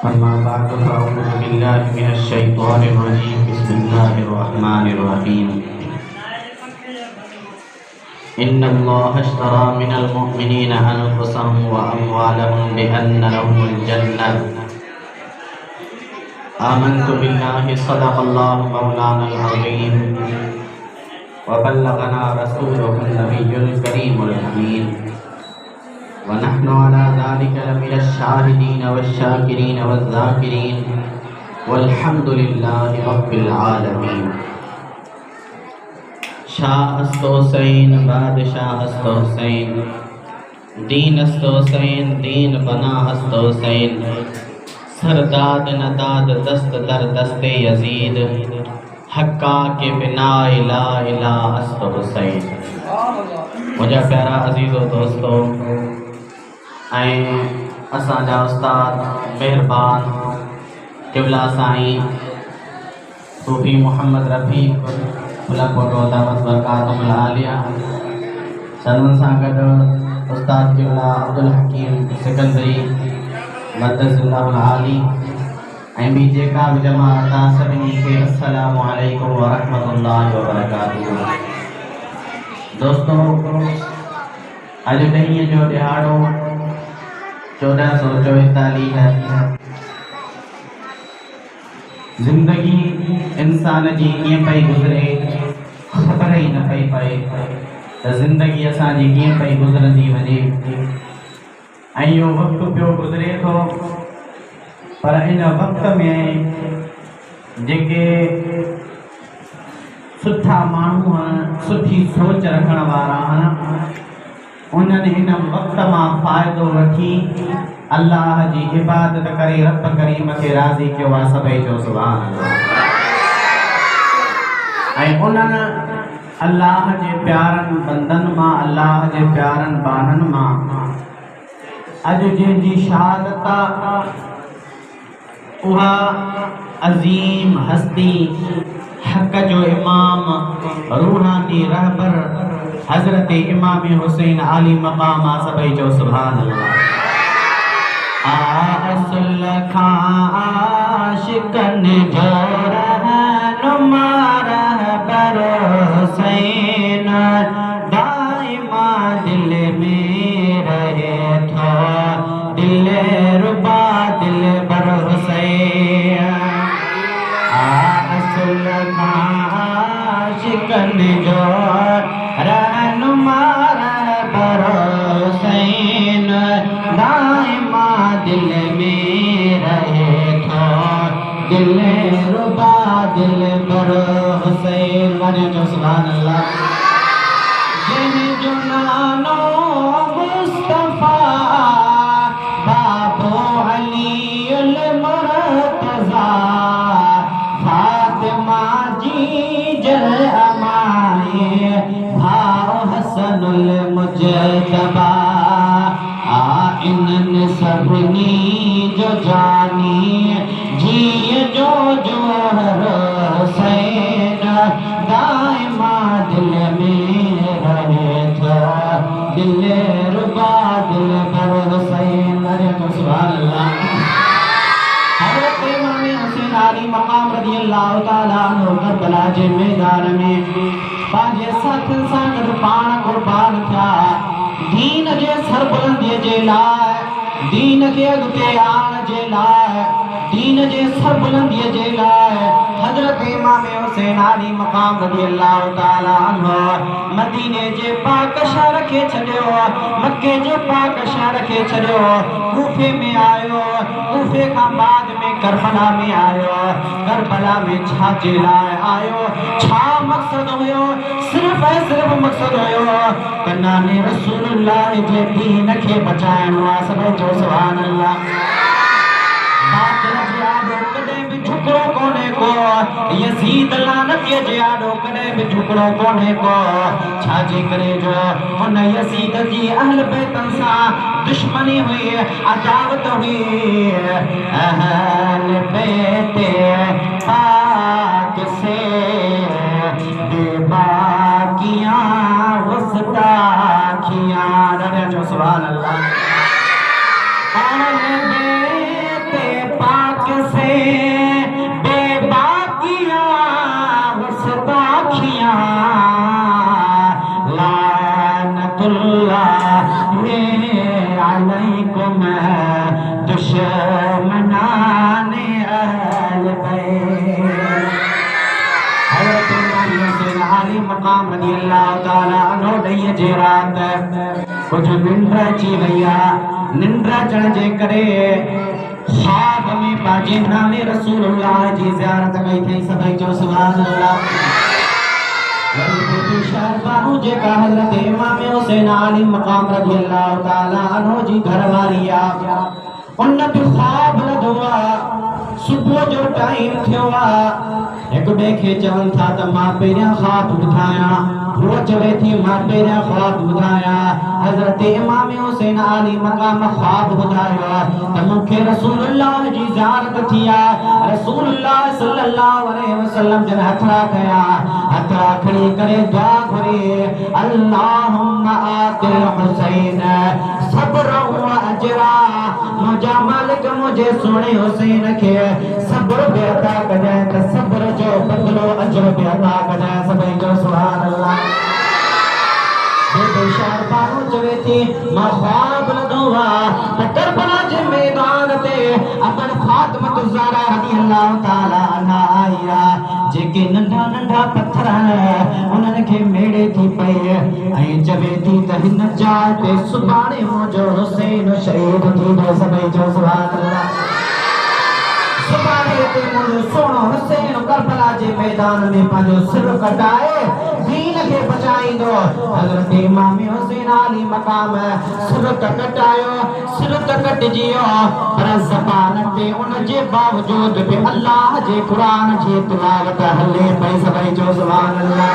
अम्मा बाद फ़अऊज़ु बिल्लाहि मिनश शैतानिर रजीम बिस्मिल्लाहिर रहमानिर रहीम इन्नल्लाह अश्तरा मिनल मुअमिनीना अनफुसहुम व अम्वालहुम बिअन्ना लहुमुल जन्नह आमन्तु बिल्लाहि सदक़ल्लाहु मौलानल अज़ीम व बल्लगना रसूलुहुन नबियुल करीमुल अमीन व नहनु अला ज़ालिका लमिनश शाहिदीन वश्शाकिरीन वज़्ज़ाकिरीन वल्हम्दुलिल्लाहि रब्बिल आलमीन। शाह अस्त हुसैन बादशाह अस्त हुसैन दीन अस्त हुसैन दीन बना अस्त हुसैन सरदाद नदाद दस्त दर दस्ते यजीद हक्का के बिना इला इला अस्त हुसैन। मुझा प्यारा अजीज़ो दोस्तों असांजा उस्ताद मेहरबान क़िबला साईं सूफ़ी मोहम्मद रफ़ीक मुलक़्क़ो दावत बरकातुहुल आलिया सनन सां गॾु उस्ताद क़िबला अब्दुल हकीम सिकंदरी मददहुल आली ऐं ॿी जेका बि जमात आहे सभिनी खे अस्सलामु अलैकुम व रहमतुल्लाहि व बरकातुहू। दोस्तों अॼु ॾहीं जो ॾिहाड़ो 1444 ज़िंदगी इंसान जी कीअं पई गुज़रे ख़बर ई न पई पए त ज़िंदगी असांजी कीअं पई गुज़रंदी वञे ऐं इहो वक़्तु पियो गुज़रे थो। पर इन वक़्त में जेके सुठा माण्हू आहिनि सुठी सोच रखण वारा आहिनि उन्हनि हिन वक़्त मां फ़ाइदो वठी अल्लाह जी इबादत करे रब करीम खे राज़ी कयो आहे। सभई जो सुभान अल्लाह। ऐं उन्हनि अल्लाह जे प्यारनि बंदनि मां अल्लाह जे प्यारनि बाननि मां अॼु जंहिंजी शहादत आहे उहा अज़ीम हस्ती हक़ जो इमाम रूहानी रहबर हज़रत इमाम हुसैन आली मक़ाम आहे। सभई जो सुभान अल्लाह। असुल खां आशिक़नि जो रहनुमा रहबर हुसैन दाइमा दिल में रहे थो दिल रुबा दिल बर हुसैन। असुल खां आशिक़नि जो रहनुमा रहबर हुसैन दाइमा दिल में रहे थो दिल रुबा दिल बर हुसैन। वने जो सुभान अल्लाह। जिन जो नानो मुस्तफ़ा बाबो अलीउल मुर्तज़ा फातिमा जी जल अमाए भाउ हसनुल मुजतबा इन्हनि सभिनी जो जानी जीअ जो जोहर हुसैन दाइमा दिल में रहे थो दिल रुबा दिल बर हुसैन। अरे तो सुभान अल्लाह। हज़रत इमाम हुसैन आली मक़ाम रज़ी अल्लाह ताला अन्हु करबला जे मैदान में पंहिंजे साथियुनि सां गॾु पाण क़ुर्बान थिया दीन जे सरबुलंदीअ जे लाइ दीन खे अॻिते आणण जे लाइ दीन जे सरबुलंदीअ जे लाइ। हज़रत इमाम हुसैन आली मक़ाम रज़ी अल्लाह ताला अन्हु मदीने जे पाक शहर खे छॾियो मक्के जे पाक शहर खे छॾियो कूफे में आयो कूफे खां बाद में करबला में आयो। करबला में छा जे लाइ आयो छा मक़सद हुयो सिर्फ़ ऐं सिर्फ़ मक़सद हुयो त नाने रसूलुल्लाह जे दीन खे बचाइणो आहे। सभई जो सुभान अल्लाह। बातिल जे आॾो कॾहिं बि झुकणो कोन्हे को यज़ीद लानतीअ जे आॾो कॾहिं बि झुकणो कोन्हे को छाजे करे जो हुन यज़ीद जी अहल बैतनि सां दुश्मनी हुई अदावत हुई। अहल बैत पाक से बेबाकियां गुस्ताखियां। जो सुभान अल्लाह। अहल बैत पाक दुश्मनाने अहल बैत। हज़रत इमाम हुसैन आली मकाम रज़ियल्लाहु ताला अन्हु ॾहीअ जे राति कुझु निंड अची वई आहे। निंड अचण जे करे ख्वाब में पंहिंजे नाले रसूलुल्लाह जी ज़ियारत कई अथई। सभई चओ सुभान अल्लाह। शहरबानू जेका हज़रत इमाम हुसैन आली मकाम रज़ियल्लाहु ताला अन्हु जी घरवारी आहे, उन बि ख्वाब लधो आहे। सुबुह जो टाइम थियो आहे, हिक ॿिए खे चवनि था त मां पहिरियां ख्वाब ॿुधायां। वो चवे थी मां पहिरियां ख्वाब ॿुधायां। हज़रत इमाम हुसैन आली मकाम ख्वाब ॿुधायो त मूंखे रसूलुल्लाह जी ज़ियारत थी आहे। रसूलुल्लाह सल्लल्लाहु अलैहि वसल्लम जन हथड़ा कया, हथड़ा खणी करे दुआ घुरी, अल्लाहुम्मा आतिल हुसैन सब्र व अजरा। मुंहिंजा मालिक मुंहिंजे सुहिणे हुसैन खे सब्र बि अता कजांइ त सब्र जो बदिलो अजर बि अता कजांइ। सभई जो सुभान अल्लाह। शहरबानू चवे थी मां ख्वाब लधो आहे त करबला जे मैदान ते अबल फातिमा ज़हरा रज़ियल्लाहु ताला अन्हा आई आहे। जेके नंढा नंढा पत्थर उन्हनि खे मेड़े थी पई ऐं चवे थी त हिन जाइ ते सुभाणे मुंहिंजो हुसैन शहीद थींदो। सभई जो सुभान अल्लाह। सुभाणे ते मुंहिंजो सुहिणो हुसैन करबला जे मैदान में पंहिंजो सिर कटाए दीन खे बचाईंदो। हज़रत इमाम हुसैन आली मकाम सिर त कटायो, सिर त कटिजी वियो, पर ज़बान ते उन जे बावजूद बि अल्लाह जे क़ुरान जी तिलावत हले पई। सभई जो सुभान अल्लाह।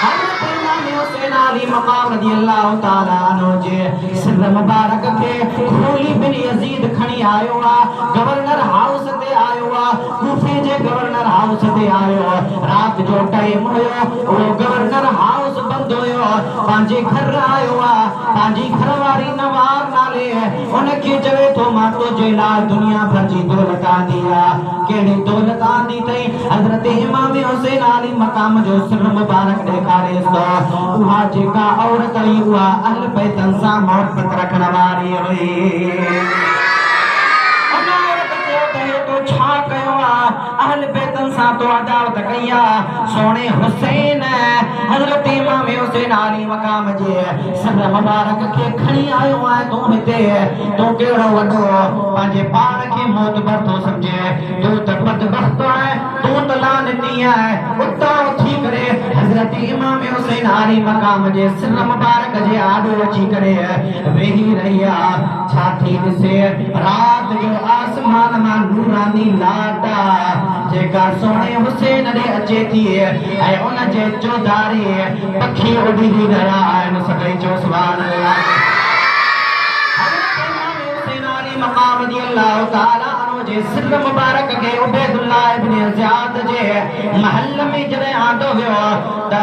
हज़रत इमाम हुसैन आली मकाम रज़ियल्लाहु ताला अन्हु जे सिर मुबारक खे खूली बिन यजीद खणी आयो आहे। गवर्नर हाउस ते आयो आहे, कूफे जे गवर्नर हाउस ते आयो। रात जो टाइम हुयो, वो गवर्नर हाउस बंद हुयो, पंहिंजे घर आयो आहे। पंहिंजी घरवारी नवार नाले उनखे चवे थो मां तुंहिंजे लाइ दुनिया भर जी दौलत आंदी आहे। कहिड़ी दौलत आंदी अथई? हज़रत इमाम हुसैन आली मकाम जो सिर मुबारक ॾेखारेसि थो। उहा जेका औरत हुई उहा अहल बैतन सां मोहबत रखण वारी हुई। छा कयो आहे? अहल बैतन सां तो अदावत कई आहे। सोने हुसैन हज़रत इमाम हुसैन आली मकाम जे सिर मुबारक खे खणी आयो आहे। तूं हिते तूं कहिड़ो वॾो पंहिंजे पाण खे मोतबर थो सम्झे? तूं त बदबख्त आहे, तूं त लानती आहे। उतां उथी करे हज़रत इमाम हुसैन आली मकाम जे सिर मुबारक जे आॾो अची करे वेही रही आहे। छा थी ॾिसे? रात जो आसमान मां नूरानी लाटा जेका सोने हुसैन ॾे अचे थी ऐं उन जे चौधारी पखी उड़ी रहिया आहिनि। सभई चओ सुभान अल्लाह। हज़रत इमाम हुसैन आली मकाम रज़ियल्लाहु ताला अन्हु जे सिर मुबारक खे उबैदुल्लाह इब्न ज़ियाद जे महल में जॾहिं आंदो वियो त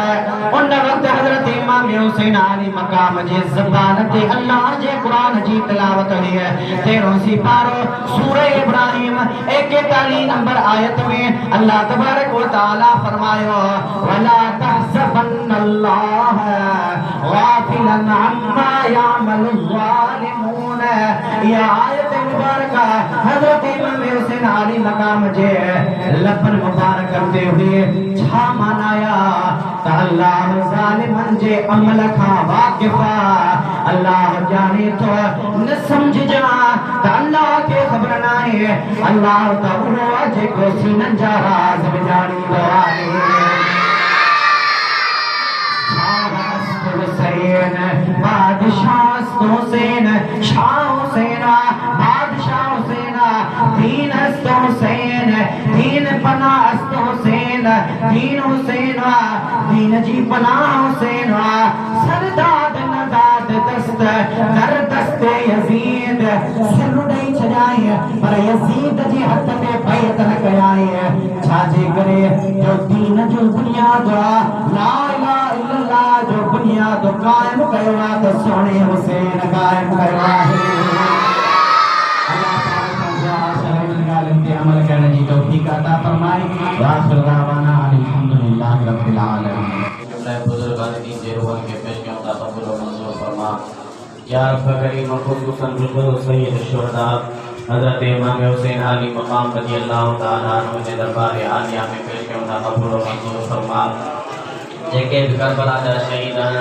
उन वक़्तु हज़रत इमाम हुसैन आली मकाम जे ज़बान ते अल्लाह जे क़ुरान जी तिलावत हुई। 13 सिपारो सूरह इब्राहिम 41 नंबर आयत में अल्लाह तबारक व तआला फरमायो वला तहसबन्नल्लाह गाफिलन अम्मा यामलुल ज़ालिमून। ये आयत मुबारक हज़रत इमाम हुसैन आली मकाम जे लबन मुबारक करते हुए छा मानाया त अल्लाह ज़ालिमन जे अमल खां वाक़िफ़ आहे। अल्लाह जाने थो न समझ जा त अल्लाह खे ख़बर नाहे। अल्लाह त उहो आहे जेको सीननि जा राज़ बि ॼाणींदो आहे। हुसैन बादशाह हुसैन शाह हुसैन बादशाह हुसैन दीन हस्त हुसैन दीन पनाह हस्त हुसैन दीन हुसैन दीन जी पनाह हुसैन सरदाद नदाद दस्त कर दस्ते यजीद सिर ॾेई छॾाई पर यजीद जे हथ ते बैत न कयाई। छाजे करे जो दीन जो बुनियाद ला इलाहा इल्लल्लाह जो बुनियाद कायम कयो आहे त सोने हुसैन कायम कयो आहे। अल्लाह अमल करने की तौफीक अता फरमाए। आखिर दावाना अल्हम्दुलिल्लाह रब्बिल आलमीन। जुमला बुजुर्गान दी जेरों के पेश किया तकब्बुल व मंजूर फरमा। या रब करीम खुसूसन बुजुर्ग सैयद शुहदा हज़रत इमाम हुसैन अली मकाम रज़ी अल्लाह तआला अन्हु जे दरबार आलिया में पेश कयूं था कबूल और मंज़ूर फरमा। जेके भी करबला जा शहीद हैं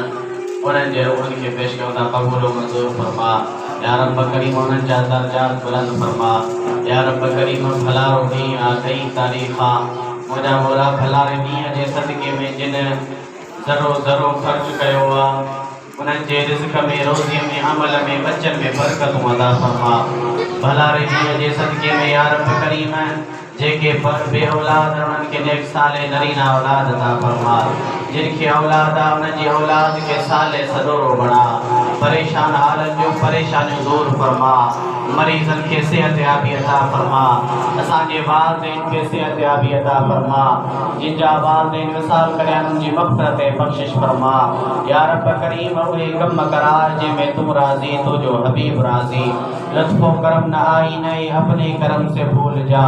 उन्हनि जे रूहनि खे पेश कयूं था कबूल और मंज़ूर फरमा। या रब करीम उन्हनि जा दर्जात बुलंद फरमा। या रब करीम भलारो ॾींहुं आहे कई तारीख़ आहे मुंहिंजा मौला भलारे ॾींहं जे सदके में जिन ज़रो ज़रो ख़र्च कयो आहे उन्हनि जे रिज़्क़ में रोज़ीअ में अमल में बचन में बरकतूं अता फरमा। भलारे ॾींहं जे सदके में या रब करीम जेके बे औलाद उन्हनि खे नेक साले नरीना औलाद अता फरमा। जिनखे औलाद आहे उन्हनि जी औलाद खे साले सदोरो बणा। परेशान हालत जो परेशानियूं दूर फरमा। मरीज़न के सेहत याबी अता फरमा। असांजे वालिदैन खे सेहत याबी अता फरमा। जिनजा वालिदैन विसाल करियां उनजी मग़फ़िरत ऐं बख़्शिश फरमा। या रब करीम उहे कम करार जंहिंमें तू राज़ी तुझो हबीब राज़ी। लुत्फ़ो करम न आई नहीं अपने करम से भूल जा।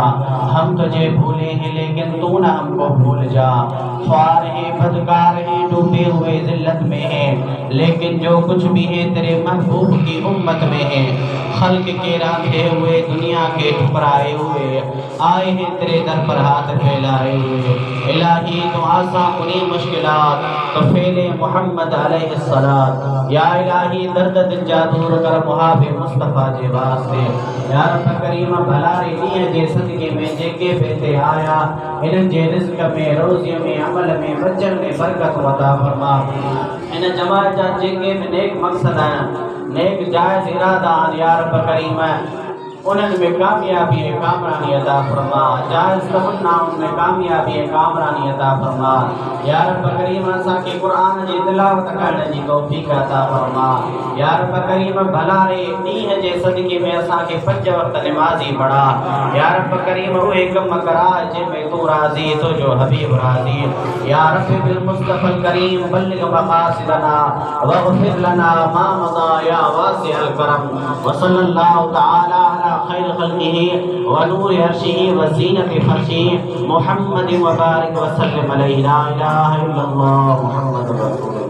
हम तुझे भूले हैं लेकिन तू न हमको भूल जा। ख्वार है बदकार है डूबे हुए ज़िल्लत में है लेकिन जो कुछ भी है तेरे महबूब की उम्मत में है। खल्क के रांधे हुए दुनिया के ठुकराए हुए आए हैं तेरे दर पर हाथ फैलाए हुए। इलाही तो आसान उन्हीं मुश्किलात तो फेले मोहम्मद अलैहिस्सलात। या इलाही दर्द दिल जा दूर कर मुहाबे मुस्तफ़ा जे वास्ते। या रब करीम भलारे ॾींहं जे सदके में जेके बि हिते आया इन्हनि जे रिज़्क़ में रोज़ीअ में अमल में बचन में बरकत अता फरमा। इन जमात जा जेके भी नेक मक़सद आहिनि नेक जायज़ इरादा आहिनि या रब करीम उन्हनि में कामयाबी ऐं कामरानी अता फरमा। जायज़ तमन्नाउनि में कामयाबी ऐं कामरानी अता फरमा। या रब करीम असांखे क़ुरान जी तिलावत करण जी तौफ़ीक़ अता फरमा। या रब करीम भलारे ॾींहं जे सदके में असांखे 5 वक़्त निमाज़ी बणा। या रब करीम उहे कम करा जंहिंमें तू राज़ी तुझो हबीब राज़ी। या रब बिल मुस्तफ़ल करीम बल्लिग़ मक़ासिदना वग़फ़िर लना मा मज़ा या वासिअल करम। व सल्लल्लाहु तआला अला खैर खल्क़िही व नूर अर्शिही व ज़ीनत फर्शिही मुहम्मद व बारिक व सल्लिम अलैहि ला इलाहा इल्लल्लाह मुहम्मद रसूलुल्लाह।